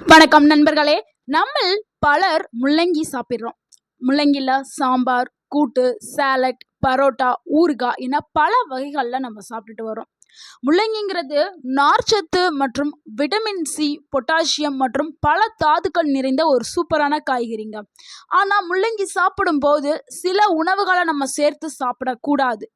வணக்கம் நண்பர்களே. நம்மில் பலர் முள்ளங்கி சாப்பிடுறோம். முள்ளங்கில சாம்பார், கூட்டு, சாலட், பரோட்டா, ஊறுகாய் என பல வகைகளில் நம்ம சாப்பிட்டுட்டு வரோம். முள்ளங்கிங்கிறது நார்ச்சத்து மற்றும் விட்டமின் சி, பொட்டாசியம் மற்றும் பல தாதுக்கள் நிறைந்த ஒரு சூப்பரான காய்கறிங்க. ஆனால் முள்ளங்கி சாப்பிடும்போது சில உணவுகளை நம்ம சேர்த்து சாப்பிடக்கூடாது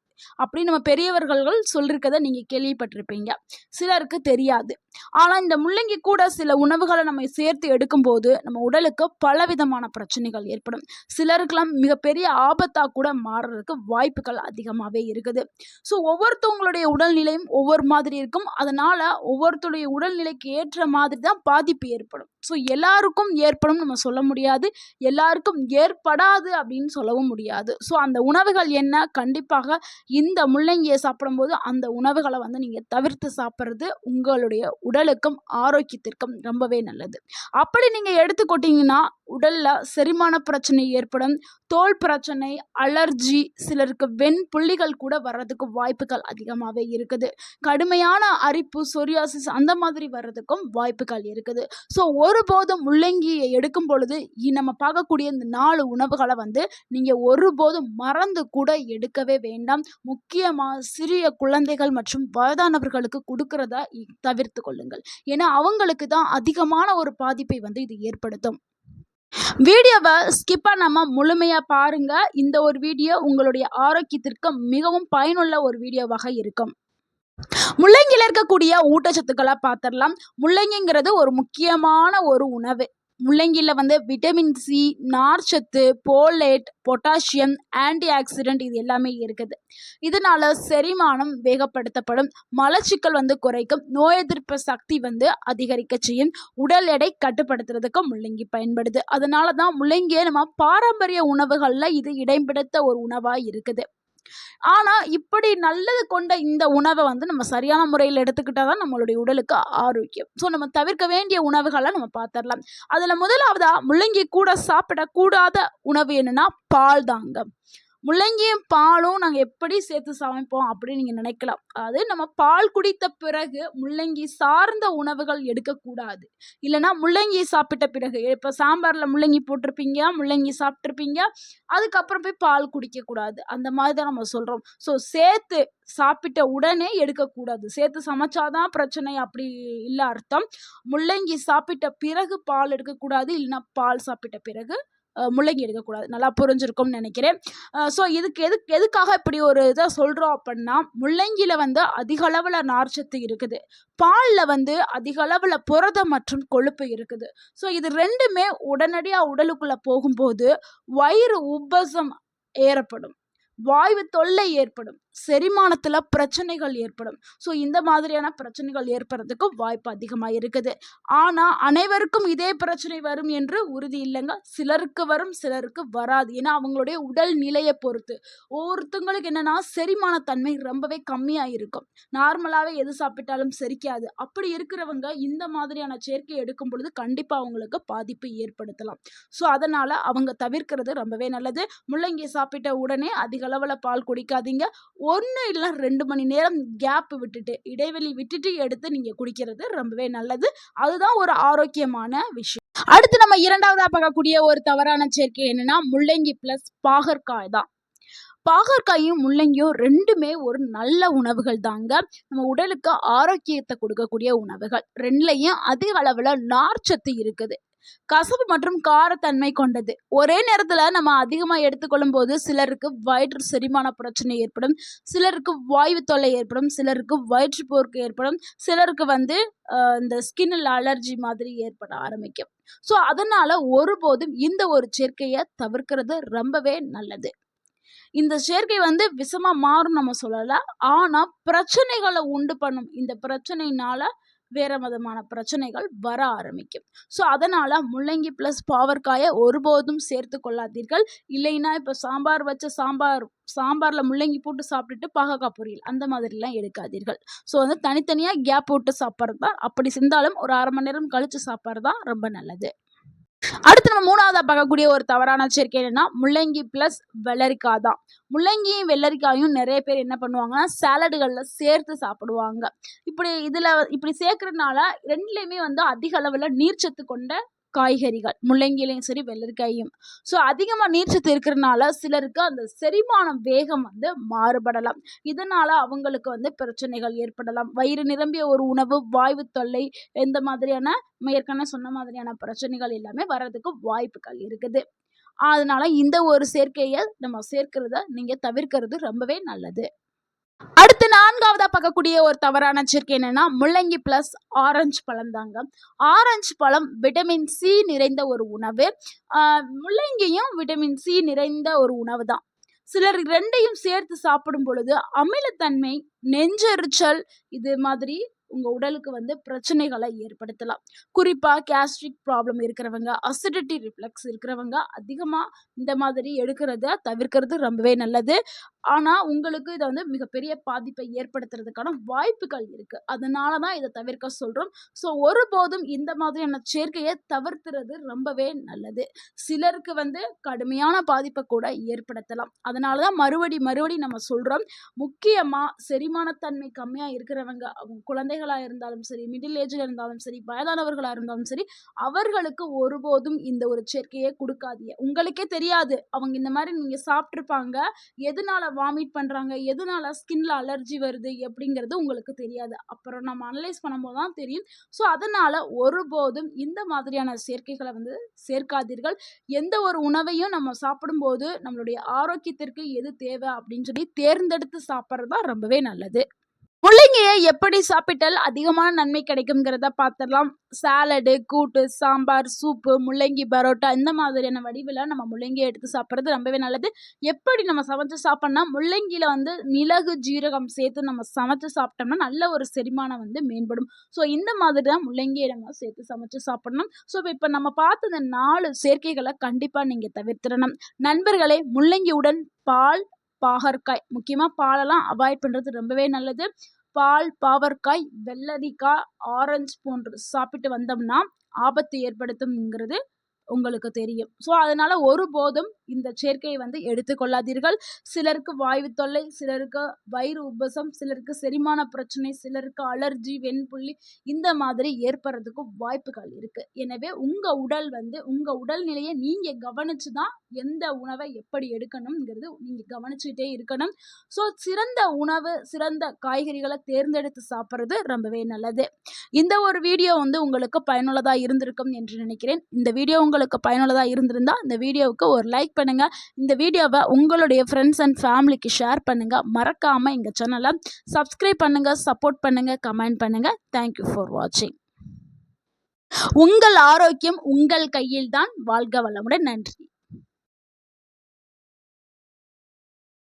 அப்படின்னு நம்ம பெரியவர்கள் சொல்லியிருக்கதை நீங்கள் கேள்விப்பட்டிருப்பீங்க. சிலருக்கு தெரியாது. ஆனால் இந்த முள்ளங்கி கூட சில உணவுகளை நம்ம சேர்த்து எடுக்கும்போது நம்ம உடலுக்கு பலவிதமான பிரச்சனைகள் ஏற்படும். சிலருக்கெல்லாம் மிகப்பெரிய ஆபத்தாக கூட மாறுறதுக்கு வாய்ப்புகள் அதிகமாகவே இருக்குது. ஸோ ஒவ்வொருத்தவங்களுடைய உடல்நிலையும் ஒவ்வொரு மாதிரி இருக்கும். அதனால் ஒவ்வொருத்தருடைய உடல்நிலைக்கு ஏற்ற மாதிரி தான் பாதிப்பு ஏற்படும். ஸோ எல்லாருக்கும் ஏற்படும் நம்ம சொல்ல முடியாது, எல்லாருக்கும் ஏற்படாது அப்படின்னு சொல்லவும் முடியாது. ஸோ அந்த உணவுகள் என்ன, கண்டிப்பாக இந்த முள்ளங்கியை சாப்பிடும்போது அந்த உணவுகளை நீங்கள் தவிர்த்து சாப்பிட்றது உங்களுடைய உடலுக்கும் ஆரோக்கியத்திற்கும் ரொம்பவே நல்லது. அப்படி நீங்கள் எடுத்துக்கொண்டீங்கன்னா உடலில் செரிமான பிரச்சனை ஏற்படும், தோல் பிரச்சனை, அலர்ஜி, சிலருக்கு வெண்புள்ளிகள் கூட வர்றதுக்கு வாய்ப்புகள் அதிகமாகவே இருக்குது. கடுமையான அரிப்பு, சொரியாசிஸ் அந்த மாதிரி வர்றதுக்கும் வாய்ப்புகள் இருக்குது. ஸோ ஒருபோதும் முள்ளங்கியை எடுக்கும் பொழுது நம்ம பார்க்கக்கூடிய இந்த 4 உணவுகளை நீங்கள் ஒருபோதும் மறந்து கூட எடுக்கவே வேண்டாம். முக்கியமாக சிறிய குழந்தைகள் மற்றும் வயதானவர்களுக்கு கொடுக்கறத தவிர்த்து கொள்ளுங்கள். ஏன்னா அவங்களுக்கு தான் அதிகமான ஒரு பாதிப்பை இது ஏற்படுத்தும். வீடியோவை ஸ்கிப் பண்ணாம முழுமையா பாருங்க. இந்த ஒரு வீடியோ உங்களுடைய ஆரோக்கியத்திற்கு மிகவும் பயனுள்ள ஒரு வீடியோவாக இருக்கும். முள்ளங்கியில் இருக்கக்கூடிய ஊட்டச்சத்துக்களை பார்த்துடலாம். முள்ளங்கிங்கிறது ஒரு முக்கியமான ஒரு உணவு. முள்ளங்கியில் விட்டமின் சி, நார்ச்சத்து, போலேட், பொட்டாசியம், ஆன்டி ஆக்சிடென்ட் இது எல்லாமே இருக்குது. இதனால செரிமானம் வேகப்படுத்தப்படும், மலச்சிக்கல் குறைக்கும், நோய் எதிர்ப்பு சக்தி அதிகரிக்க செய்யும், உடல் எடை கட்டுப்படுத்துறதுக்கு முள்ளங்கி பயன்படுது. அதனால தான் முள்ளங்கியை நம்ம பாரம்பரிய உணவுகளில் இது இடம்பிடித்த ஒரு உணவாக இருக்குது. ஆனால் இப்படி நல்லது கொண்ட இந்த உணவை நம்ம சரியான முறையில் எடுத்துக்கிட்டால் தான் நம்மளுடைய உடலுக்கு ஆரோக்கியம். ஸோ நம்ம தவிர்க்க வேண்டிய உணவுகளை நம்ம பார்த்துடலாம். அதில் முதலாவதாக முள்ளங்கி கூட சாப்பிடக்கூடாத உணவு என்னென்னா பால் தாங்க. முள்ளங்கியும் பாலும் நாங்கள் எப்படி சேர்த்து சமைப்போம் அப்படின்னு நீங்கள் நினைக்கலாம். அதாவது நம்ம பால் குடித்த பிறகு முள்ளங்கி சார்ந்த உணவுகள் எடுக்கக்கூடாது. இல்லைனா முள்ளங்கி சாப்பிட்ட பிறகு, இப்போ சாம்பாரில் முள்ளங்கி போட்டிருப்பீங்க, முள்ளங்கி சாப்பிட்ருப்பீங்க, அதுக்கப்புறம் போய் பால் குடிக்கக்கூடாது. அந்த மாதிரி தான் நம்ம சொல்கிறோம். ஸோ சேர்த்து சாப்பிட்ட உடனே எடுக்கக்கூடாது. சேர்த்து சமைச்சாதான் பிரச்சனை அப்படி இல்லை அர்த்தம். முள்ளங்கி சாப்பிட்ட பிறகு பால் எடுக்கக்கூடாது, இல்லைனா பால் சாப்பிட்ட பிறகு முள்ளங்கி எடுக்கக்கூடாது. நல்லா புரிஞ்சிருக்கும்னு நினைக்கிறேன். ஸோ எதுக்காக இப்படி ஒரு இதை சொல்கிறோம் அப்படின்னா, முள்ளங்கியில் அதிக அளவில் நார்ச்சத்து இருக்குது, பாலில் அதிக அளவில் புரதம் மற்றும் கொழுப்பு இருக்குது. ஸோ இது ரெண்டுமே உடனடியாக உடலுக்குள்ளே போகும்போது வயிறு உப்பசம் ஏற்படும், வாயு தொல்லை ஏற்படும், செரிமானத்தில் பிரச்சனைகள் ஏற்படும். ஸோ இந்த மாதிரியான பிரச்சனைகள் ஏற்படுறதுக்கு வாய்ப்பு அதிகமாக இருக்குது. ஆனால் அனைவருக்கும் இதே பிரச்சனை வரும் என்று உறுதி இல்லைங்க. சிலருக்கு வரும், சிலருக்கு வராது. ஏன்னா அவங்களுடைய உடல் நிலையை பொறுத்து. ஒவ்வொருத்தவங்களுக்கு என்னென்னா செரிமான தன்மை ரொம்பவே கம்மியாக இருக்கும். நார்மலாகவே எது சாப்பிட்டாலும் செரிக்காது. அப்படி இருக்கிறவங்க இந்த மாதிரியான சேர்க்கை எடுக்கும் பொழுது கண்டிப்பாக அவங்களுக்கு பாதிப்பு ஏற்படுத்தலாம். ஸோ அதனால் அவங்க தவிர்க்கிறது ரொம்பவே நல்லது. முள்ளங்கி சாப்பிட்ட உடனே அதிக அளவில் பால் குடிக்காதீங்க. 1 இல்லை 2 மணி நேரம் கேப் விட்டுட்டு, இடைவெளி விட்டுட்டு எடுத்து நீங்கள் குடிக்கிறது ரொம்பவே நல்லது. அதுதான் ஒரு ஆரோக்கியமான விஷயம். அடுத்து நம்ம இரண்டாவதாக பார்க்கக்கூடிய ஒரு தவறான சேர்க்கை என்னன்னா, முள்ளங்கி ப்ளஸ் பாகற்காய் தான். பாகற்காயும் முள்ளங்கியும் ரெண்டுமே ஒரு நல்ல உணவுகள் தாங்க. நம்ம உடலுக்கு ஆரோக்கியத்தை கொடுக்கக்கூடிய உணவுகள். ரெண்டுலையும் அதிக அளவில் நார்ச்சத்து இருக்குது. கசப்பு மற்றும் காரத்தன்மை கொண்டது. ஒரே நேரத்தில் நம்ம அதிகமாக எடுத்துக்கொள்ளும் போது சிலருக்கு வயிற்று செரிமான பிரச்சனை ஏற்படும், சிலருக்கு வாயு தொல்லை ஏற்படும், சிலருக்கு வயிற்றுப்போக்கு ஏற்படும், சிலருக்கு இந்த ஸ்கின்னில் அலர்ஜி மாதிரி ஏற்பட ஆரம்பிக்கும். ஸோ அதனால் ஒருபோதும் இந்த ஒரு சேர்க்கையை தவிர்க்கிறது ரொம்பவே நல்லது. இந்த சேர்க்கை விஷமாக மாறும் நம்ம சொல்லலை, ஆனால் பிரச்சனைகளை உண்டு பண்ணும். இந்த பிரச்சனையினால வேறு விதமான பிரச்சனைகள் வர ஆரம்பிக்கும். ஸோ அதனால் முள்ளங்கி ப்ளஸ் பாவற்காயை ஒருபோதும் சேர்த்து கொள்ளாதீர்கள். இல்லைன்னா இப்போ சாம்பார் வச்ச சாம்பாரில் முள்ளங்கி போட்டு சாப்பிட்டுட்டு பாகக்காய் பொரியல் அந்த மாதிரிலாம் எடுக்காதீர்கள். ஸோ தனித்தனியாக கேப் போட்டு சாப்பிட்றது தான். அப்படி செஞ்சாலும் ஒரு 1/2 மணி நேரம் கழித்து சாப்பிட்றது தான் ரொம்ப நல்லது. அடுத்து நம்ம மூணாவதா பார்க்கக்கூடிய ஒரு தவறான சேர்க்கை என்னன்னா முள்ளங்கி பிளஸ் வெள்ளரிக்காய் தான். முள்ளங்கியும் வெள்ளரிக்காயும் நிறைய பேர் என்ன பண்ணுவாங்கன்னா சாலடுகளில் சேர்த்து சாப்பிடுவாங்க. இப்படி சேர்க்கறதுனால ரெண்டுலேயுமே வந்து அதிக அளவில் நீர்ச்சத்து கொண்ட காய்கறிகள், முள்ளங்கிலையும் சரி வெள்ளரிக்காயும். ஸோ அதிகமாக நீர்ச்சத்து இருக்கிறதுனால சிலருக்கு அந்த செரிமானம் வேகம் வந்து மாறுபடலாம். இதனால அவங்களுக்கு வந்து பிரச்சனைகள் ஏற்படலாம். வயிறு நிரம்பிய ஒரு உணவு, வாய்வு தொல்லை, இந்த மாதிரியான ஏற்கனவே சொன்ன மாதிரியான பிரச்சனைகள் எல்லாமே வர்றதுக்கு வாய்ப்புகள் இருக்குது. அதனால இந்த ஒரு சேர்க்கையை நம்ம சேர்க்கிறத நீங்க தவிர்க்கிறது ரொம்பவே நல்லது. அடுத்து நான்காவதா பார்க்கக்கூடிய ஒரு தவறான சேர்க்கை என்னன்னா முள்ளங்கி பிளஸ் ஆரஞ்சு பழம் தாங்க. ஆரஞ்சு பழம் விட்டமின் சி நிறைந்த ஒரு உணவு. முள்ளங்கியும் விட்டமின் சி நிறைந்த ஒரு உணவு தான். சிலர் ரெண்டையும் சேர்த்து சாப்பிடும் பொழுது அமிலத்தன்மை, நெஞ்செரிச்சல் இது மாதிரி உங்க உடலுக்கு வந்து பிரச்சனைகளை ஏற்படுத்தலாம். குறிப்பா கேஸ்ட்ரிக் ப்ராப்ளம் இருக்கிறவங்க, அசிடிட்டி ரிஃப்ளெக்ஸ் இருக்கிறவங்க அதிகமா இந்த மாதிரி எடுக்கிறத தவிர்க்கிறது ரொம்பவே நல்லது. ஆனா உங்களுக்கு இதை வந்து மிகப்பெரிய பாதிப்பை ஏற்படுத்துறதுக்கான வாய்ப்புகள் இருக்கு. அதனால தான் இதை தவிர்க்க சொல்றோம். ஸோ ஒருபோதும் இந்த மாதிரியான சேர்க்கையை தவிர்த்துறது ரொம்பவே நல்லது. சிலருக்கு வந்து கடுமையான பாதிப்பை கூட ஏற்படுத்தலாம். அதனால தான் மறுபடி நம்ம சொல்றோம். முக்கியமா செரிமானத்தன்மை கம்மியா இருக்கிறவங்க, அவங்க குழந்தைகளா இருந்தாலும் சரி, மிடில் ஏஜ்ல இருந்தாலும் சரி, வயதானவர்களா இருந்தாலும் சரி, அவர்களுக்கு ஒருபோதும் இந்த ஒரு சேர்க்கையை கொடுக்காதீங்க. உங்களுக்கே தெரியாது அவங்க இந்த மாதிரி நீங்க சாப்பிட்டுருப்பாங்க, எதனால வாமிட் பண்றாங்க, எதனால ஸ்கின்ல அலர்ஜி வருது அப்படிங்கிறது உங்களுக்கு தெரியாது. அப்புறம் நம்ம அனலைஸ் பண்ணும்போது தான் தெரியும். ஸோ அதனால ஒருபோதும் இந்த மாதிரியான சேர்க்கைகளை வந்து சேர்க்காதீர்கள். எந்த ஒரு உணவையும் நம்ம சாப்பிடும்போது நம்மளுடைய ஆரோக்கியத்திற்கு எது தேவை அப்படின்னு சொல்லி தேர்ந்தெடுத்து சாப்பிட்றது தான் ரொம்பவே நல்லது. முள்ளங்கியை எப்படி சாப்பிட்டால் அதிகமான நன்மை கிடைக்குங்கிறத பார்த்துடலாம். சாலடு, கூட்டு, சாம்பார், சூப்பு, முள்ளங்கி பரோட்டா இந்த மாதிரியான வடிவில் நம்ம முள்ளங்கியை எடுத்து சாப்பிட்றது ரொம்பவே நல்லது. எப்படி நம்ம சமைச்சு சாப்பிட்னா முள்ளங்கியில் வந்து மிளகு, ஜீரகம் சேர்த்து நம்ம சமைச்சு சாப்பிட்டோம்னா நல்ல ஒரு செரிமானம் வந்து மேம்படும். ஸோ இந்த மாதிரி தான் முள்ளங்கியை நம்ம சேர்த்து சமைச்சு சாப்பிடணும். ஸோ இப்போ நம்ம பார்த்த இந்த 4 சேர்க்கைகளை கண்டிப்பாக நீங்கள் தவிர்த்திடணும். நண்பர்களே, முள்ளங்கியுடன் பால், பாகற்காய், முக்கியமா பாலெல்லாம் அவாய்ட் பண்றது ரொம்பவே நல்லது. பால், பாவற்காய், வெள்ளரிக்காய், ஆரஞ்சு போன்று சாப்பிட்டு வந்தோம்னா ஆபத்து ஏற்படுத்தும்ங்கிறது உங்களுக்கு தெரியும். ஸோ அதனால ஒருபோதும் இந்த சேர்க்கையை வந்து எடுத்துக்கொள்ளாதீர்கள். சிலருக்கு வாய்வு தொல்லை, சிலருக்கு வயிறு உபசம், சிலருக்கு செரிமான பிரச்சனை, சிலருக்கு அலர்ஜி, வெண்புள்ளி இந்த மாதிரி ஏற்படுறதுக்கு வாய்ப்புகள் இருக்கு. எனவே உங்க உடல்நிலையை நீங்க கவனிச்சு தான் எந்த உணவை எப்படி எடுக்கணும்ங்கிறது நீங்க கவனிச்சுட்டே இருக்கணும். ஸோ சிறந்த உணவு, சிறந்த காய்கறிகளை தேர்ந்தெடுத்து சாப்பிட்றது ரொம்பவே நல்லது. இந்த ஒரு வீடியோ வந்து உங்களுக்கு பயனுள்ளதா இருந்திருக்கும் என்று நினைக்கிறேன். இந்த வீடியோ உங்களுக்கு பயனுள்ளதாக இருந்திருந்தால் இந்த வீடியோவுக்கு ஒரு லைக் பண்ணுங்கள். இந்த வீடியோவை உங்களுடைய ஃப்ரெண்ட்ஸ் அண்ட் ஃபேமிலிக்கு ஷேர் பண்ணுங்கள். மறக்காமல் எங்கள் சேனலை சப்ஸ்கிரைப் பண்ணுங்கள், சப்போர்ட் பண்ணுங்கள், கமெண்ட் பண்ணுங்கள். தேங்க்யூ ஃபார் வாட்சிங். உங்கள் ஆரோக்கியம் உங்கள் கையில் தான். வாழ்க வளமுடன். நன்றி.